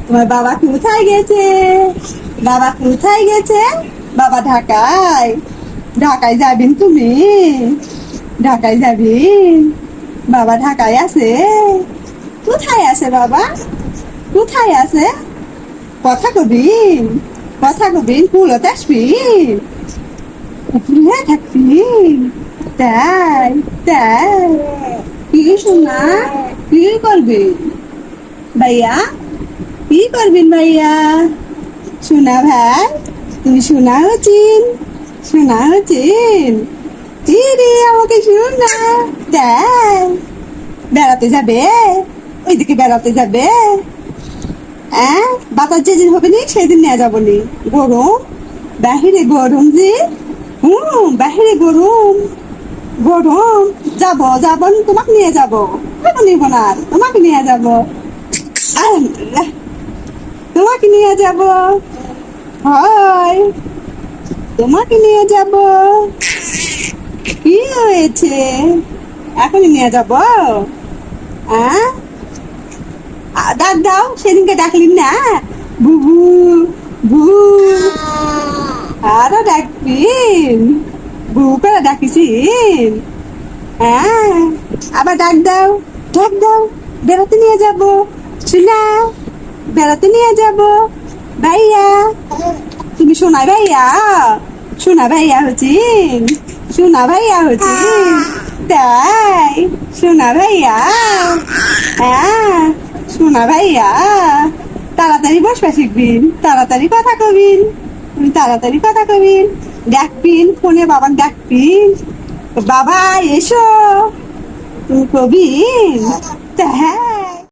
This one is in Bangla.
তোমার বাবা কোথায় গেছে? বাবা কোথায় গেছে? বাবা ঢাকায়। ঢাকায় যাবেন তুমি? ঢাকায় যাবেন? বাবা ঢাকায় আছে? কোথায় আছে বাবা? কোথায় আছে? কথা কবিন? কথা কবিন? কুলোতে আসবিন? উপরে থাকবিন? তাই তাই কি শোনা? কি করবি ভাইয়া? কি করবেন ভাইয়া? শোনা ভাই, তুমি শোনা হচ্ছেন? শোনা হচ্ছেন? রে আমাকে শোনা। তাই বেড়াতে যাবে? ওইদিকে বেড়াতে যাবে? হ্যাঁ, বাতাস যেদিন হবে নি সেদিন নিয়ে যাবো নি। গরম, বাহিরে গরম যে। বাহিরে গরম, গরম। যাবো যাবো, তোমাকে নিয়ে যাবো। কেন নিব না? তোমাকে নিয়ে যাবো। আহ, তোমাকে নিয়ে যাব। হয়, তোমাকে নিয়ে যাব। কি হয়েছে? এখনই নিয়ে যাব? হ্যাঁ, ডাক দাও, সেদিনকে ডাকলি না? বুবু, বু, আরো ডাকবিন? বু করে ডাকিছিন? হ্যাঁ, আবার ডাক দাও, ডাক দাও। বেড়াতে নিয়ে যাব, শোনা, বেড়াতে নিয়ে যাব ভাইয়া। তুমি সোনা ভাইয়া? সোনা ভাইয়া হচ্ছিন? সোনা ভাইয়া হচ্ছিন? তাই সোনা ভাইয়া? হ্যাঁ, সোনা ভাইয়া। তাড়াতাড়ি বসবা শিখবিন, তাড়াতাড়ি কথা কবিন। তুমি তাড়াতাড়ি কথা কবিন, ডাকবিন ফোনে, বাবা ডাকবিন, বাবা এসো, তুমি কবিন। তা হ্যাঁ,